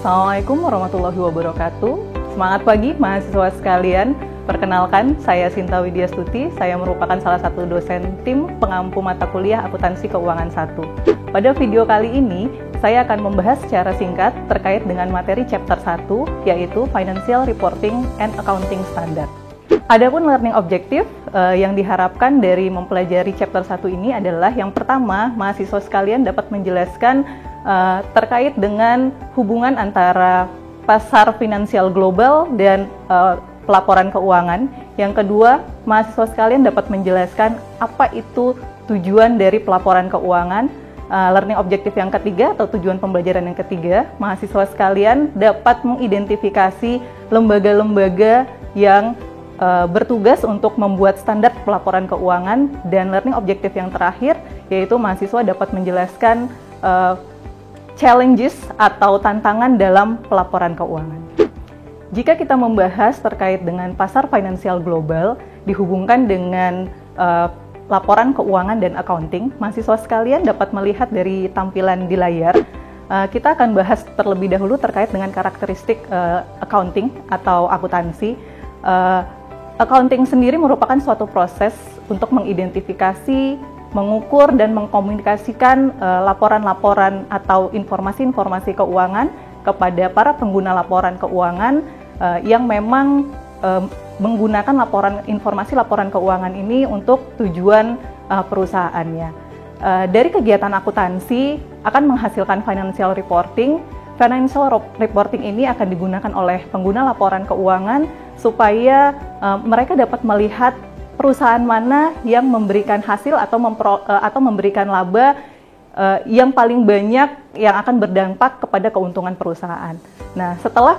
Assalamualaikum warahmatullahi wabarakatuh. Semangat pagi mahasiswa sekalian. Perkenalkan, saya Sinta Widyastuti. Saya merupakan salah satu dosen tim pengampu mata kuliah Akuntansi Keuangan 1. Pada video kali ini, saya akan membahas secara singkat terkait dengan materi chapter 1, yaitu Financial Reporting and Accounting Standard. Adapun learning objektif yang diharapkan dari mempelajari chapter 1 ini adalah yang pertama, mahasiswa sekalian dapat menjelaskan terkait dengan hubungan antara pasar finansial global dan pelaporan keuangan. Yang kedua, mahasiswa sekalian dapat menjelaskan apa itu tujuan dari pelaporan keuangan. Learning objektif yang ketiga atau tujuan pembelajaran yang ketiga, mahasiswa sekalian dapat mengidentifikasi lembaga-lembaga yang bertugas untuk membuat standar pelaporan keuangan. Dan learning objektif yang terakhir, yaitu mahasiswa dapat menjelaskan challenges atau tantangan dalam pelaporan keuangan. Jika kita membahas terkait dengan pasar finansial global dihubungkan dengan laporan keuangan dan accounting, mahasiswa sekalian dapat melihat dari tampilan di layar. Kita akan bahas terlebih dahulu terkait dengan karakteristik accounting atau akuntansi. Accounting sendiri merupakan suatu proses untuk mengidentifikasi, mengukur dan mengkomunikasikan laporan-laporan atau informasi-informasi keuangan kepada para pengguna laporan keuangan yang memang menggunakan informasi laporan keuangan ini untuk tujuan perusahaannya. Dari kegiatan akuntansi akan menghasilkan financial reporting. Financial reporting ini akan digunakan oleh pengguna laporan keuangan supaya mereka dapat melihat perusahaan mana yang memberikan hasil atau memberikan laba yang paling banyak yang akan berdampak kepada keuntungan perusahaan. Nah, setelah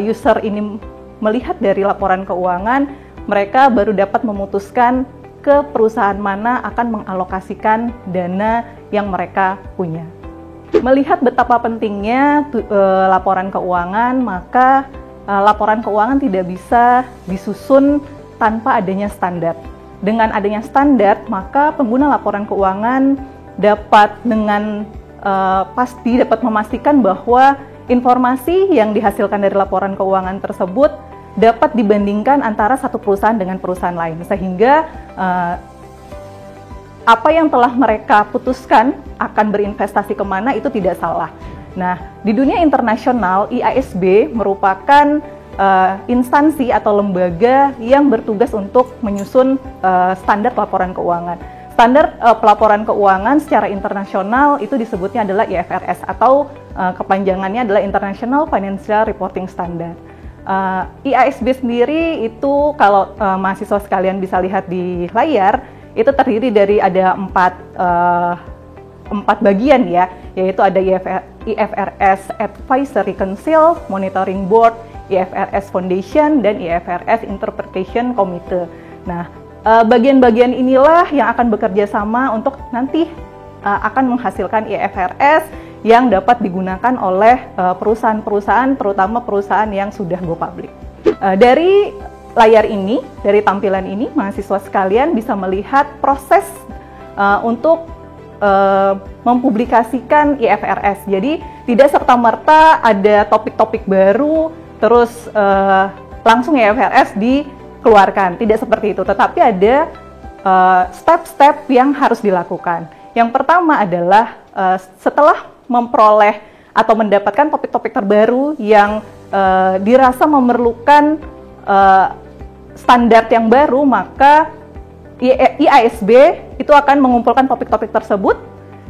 user ini melihat dari laporan keuangan, mereka baru dapat memutuskan ke perusahaan mana akan mengalokasikan dana yang mereka punya. Melihat betapa pentingnya laporan keuangan, maka laporan keuangan tidak bisa disusun tanpa adanya standar. Dengan adanya standar, maka pengguna laporan keuangan dapat dengan pasti dapat memastikan bahwa informasi yang dihasilkan dari laporan keuangan tersebut dapat dibandingkan antara satu perusahaan dengan perusahaan lain, sehingga apa yang telah mereka putuskan akan berinvestasi kemana itu tidak salah. Nah, di dunia internasional, IASB merupakan instansi atau lembaga yang bertugas untuk menyusun standar pelaporan keuangan. Standar pelaporan keuangan secara internasional itu disebutnya adalah IFRS atau kepanjangannya adalah International Financial Reporting Standard. IASB sendiri itu kalau mahasiswa sekalian bisa lihat di layar, itu terdiri dari ada empat bagian ya, yaitu ada IFRS Advisory Council, Monitoring Board, IFRS Foundation, dan IFRS Interpretation Committee. Nah, bagian-bagian inilah yang akan bekerja sama untuk nanti akan menghasilkan IFRS yang dapat digunakan oleh perusahaan-perusahaan, terutama perusahaan yang sudah go public. Dari layar ini, dari tampilan ini, mahasiswa sekalian bisa melihat proses untuk mempublikasikan IFRS. Jadi tidak serta-merta ada topik-topik baru terus langsung IFRS dikeluarkan, tidak seperti itu, tetapi ada step-step yang harus dilakukan. Yang pertama adalah setelah memperoleh atau mendapatkan topik-topik terbaru yang dirasa memerlukan standar yang baru, maka IASB itu akan mengumpulkan topik-topik tersebut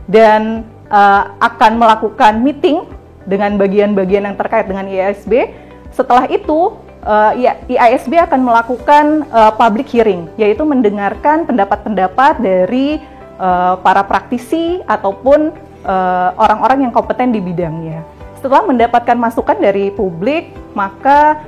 dan akan melakukan meeting dengan bagian-bagian yang terkait dengan IASB. Setelah itu, IASB akan melakukan public hearing, yaitu mendengarkan pendapat-pendapat dari para praktisi ataupun orang-orang yang kompeten di bidangnya. Setelah mendapatkan masukan dari publik, maka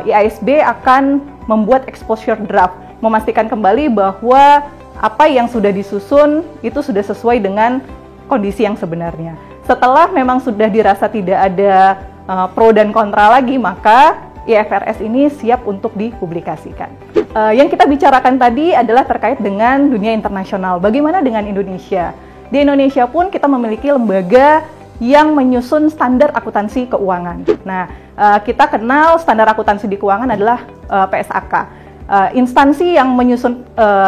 IASB akan membuat exposure draft, memastikan kembali bahwa apa yang sudah disusun itu sudah sesuai dengan kondisi yang sebenarnya. Setelah memang sudah dirasa tidak ada pro dan kontra lagi, maka IFRS ini siap untuk dipublikasikan. Yang kita bicarakan tadi adalah terkait dengan dunia internasional. Bagaimana dengan Indonesia? Di Indonesia pun kita memiliki lembaga yang menyusun standar akuntansi keuangan. Nah, kita kenal standar akuntansi di keuangan adalah PSAK. Instansi yang menyusun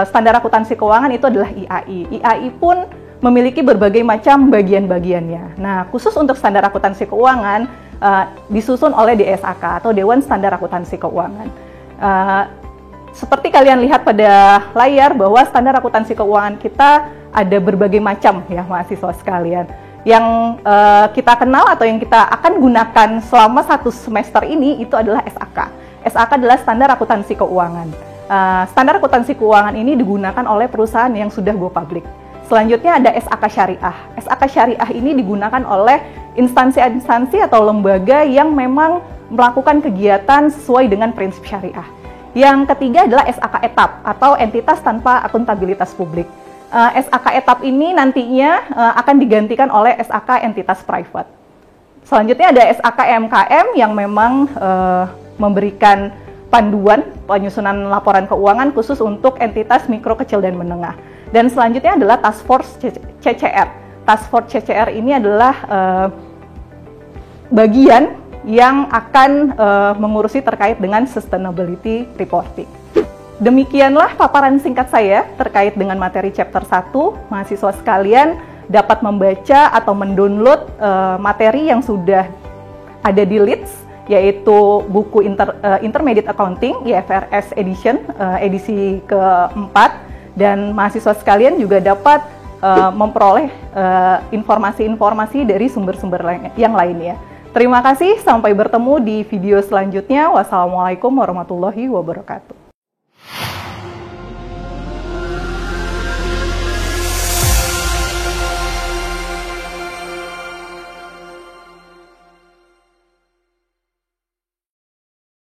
standar akuntansi keuangan itu adalah IAI. IAI pun memiliki berbagai macam bagian-bagiannya. Nah, khusus untuk standar akuntansi keuangan disusun oleh DSAK atau Dewan Standar Akuntansi Keuangan. Seperti kalian lihat pada layar bahwa standar akuntansi keuangan kita ada berbagai macam ya mahasiswa sekalian. Yang kita kenal atau yang kita akan gunakan selama 1 semester ini itu adalah SAK. SAK adalah standar akuntansi keuangan. Standar akuntansi keuangan ini digunakan oleh perusahaan yang sudah go public. Selanjutnya ada SAK Syariah. SAK Syariah ini digunakan oleh instansi-instansi atau lembaga yang memang melakukan kegiatan sesuai dengan prinsip syariah. Yang ketiga adalah SAK Etap atau entitas tanpa akuntabilitas publik. SAK Etap ini nantinya akan digantikan oleh SAK entitas private. Selanjutnya ada SAK MKM yang memang memberikan panduan penyusunan laporan keuangan khusus untuk entitas mikro, kecil, dan menengah. Dan selanjutnya adalah Task Force CCR. Task Force CCR ini adalah bagian yang akan mengurusi terkait dengan sustainability reporting. Demikianlah paparan singkat saya terkait dengan materi chapter 1. Mahasiswa sekalian dapat membaca atau mendownload materi yang sudah ada di Leeds, yaitu buku Intermediate Accounting IFRS Edition, edisi keempat. Dan mahasiswa sekalian juga dapat memperoleh informasi-informasi dari sumber-sumber yang lainnya. Terima kasih, sampai bertemu di video selanjutnya. Wassalamualaikum warahmatullahi wabarakatuh.